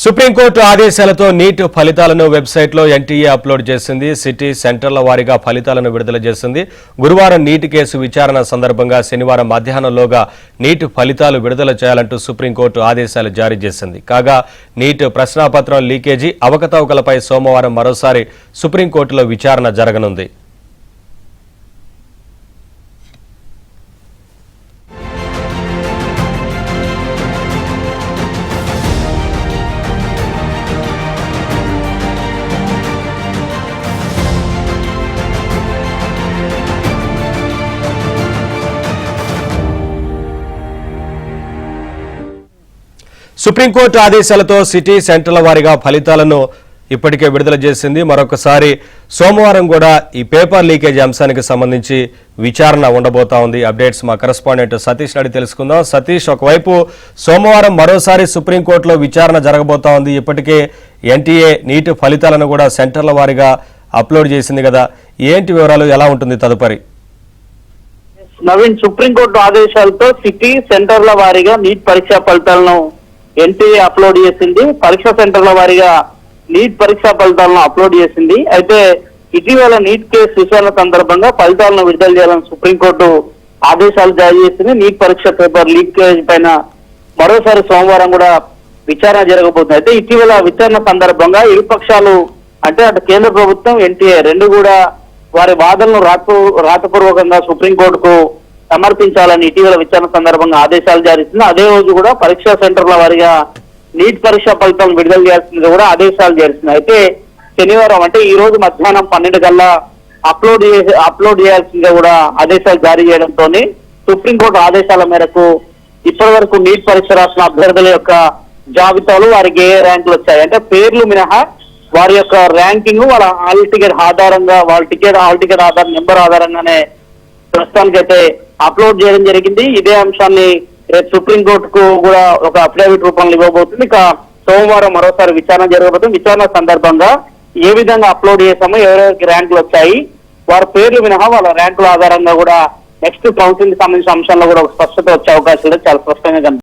Supreme court ఆదేశాలతో neat ఫలితాలను వెబ్సైట్లో ఎన్టీఏ అప్లోడ్ చేసింది. సిటీ సెంటర్ల వారీగా ఫలితాలను విడుదల చేసింది. గురువారం నీట్ కేసు విచారణ సందర్భంగా శనివారం మధ్యాహ్నంలోగా నీట్ ఫలితాలు విడుదల చేయాలంటూ సుప్రీంకోర్టు ఆదేశాలు జారీ చేసింది. కాగా నీట్ ప్రశ్నాపత్రం లీకేజీ అవకతవకలపై సోమవారం మరోసారి సుప్రీంకోర్టులో విచారణ జరగనుంది. సుప్రీంకోర్టు ఆదేశాలతో సిటీ సెంటర్ల వారీగా ఫలితాలను ఇప్పటికే విడుదల చేసింది. మరొకసారి సోమవారం కూడా ఈ పేపర్ లీకేజ్ అంశానికి సంబంధించి విచారణ ఉండబోతా ఉంది. అప్డేట్స్ మా కరెస్పాండెంట్ సతీష్ అడిగి తెలుసుకుందాం. సతీష్, ఒకవైపు సోమవారం మరోసారి సుప్రీంకోర్టులో విచారణ జరగబోతా ఉంది. ఇప్పటికే ఎన్టీఏ నీట్ ఫలితాలను కూడా సెంటర్ల వారీగా అప్లోడ్ చేసింది కదా, ఏంటి వివరాలు, ఎలా ఉంటుంది తదుపరి? నవీన్, సుప్రీంకోర్టు ఆదేశాలతో సిటీ సెంటర్ల వారీగా నీట్ పరీక్షా ఫలితాలను ఎన్టీఏ అప్లోడ్ చేసింది. పరీక్షా సెంటర్ల వారీగా నీట్ పరీక్షా ఫలితాలను అప్లోడ్ చేసింది. అయితే ఇటీవల నీట్ కేసు విచారణ సందర్భంగా ఫలితాలను విడుదల చేయాలని సుప్రీంకోర్టు ఆదేశాలు జారీ చేసింది. నీట్ పరీక్ష పేపర్ లీకేజ్ పైన మరోసారి సోమవారం కూడా విచారణ జరగబోతుంది. అయితే ఇటీవల విచారణ సందర్భంగా ఇరు పక్షాలు, అంటే అటు కేంద్ర ప్రభుత్వం, ఎన్టీఏ రెండు కూడా వారి వాదనలు రాతపూర్వకంగా సుప్రీంకోర్టుకు సమర్పించాలని ఇటీవల విచారణ సందర్భంగా ఆదేశాలు జారీ చేసింది. అదే రోజు కూడా పరీక్షా సెంటర్ల వారీగా నీట్ పరీక్ష ఫలితాలను విడుదల చేయాల్సింది కూడా ఆదేశాలు చేస్తుంది. అయితే శనివారం, అంటే ఈ రోజు మధ్యాహ్నం 12 గంటల అప్లోడ్ చేయాల్సిందిగా కూడా ఆదేశాలు జారీ చేయడంతో సుప్రీంకోర్టు ఆదేశాల మేరకు ఇప్పటి వరకు నీట్ పరీక్ష రాసిన అభ్యర్థుల యొక్క జాబితాలు, వారికి ఏ ర్యాంకులు వచ్చాయి, అంటే పేర్లు మినహా వారి యొక్క ర్యాంకింగ్ వాళ్ళ హాల్ టికెట్ ఆధారంగా, వాళ్ళ హాల్ టికెట్ నెంబర్ ఆధారంగానే ప్రస్తుతానికైతే అప్లోడ్ చేయడం జరిగింది. ఇదే అంశాన్ని రేపు సుప్రీంకోర్టుకు కూడా ఒక అఫిడవిట్ రూపంలో ఇవ్వబోతుంది. ఇక సోమవారం మరోసారి విచారణ జరగబోతుంది. విచారణ సందర్భంగా ఏ విధంగా అప్లోడ్ చేసామో, ఎవరెవరికి ర్యాంకులు వచ్చాయి, వారి పేర్లు మినహా వాళ్ళ ర్యాంకుల ఆధారంగా కూడా నెక్స్ట్ కౌన్సిలింగ్ సంబంధించిన అంశాల్లో కూడా ఒక స్పష్టత వచ్చే అవకాశాలు చాలా స్పష్టంగా కనిపిస్తుంది.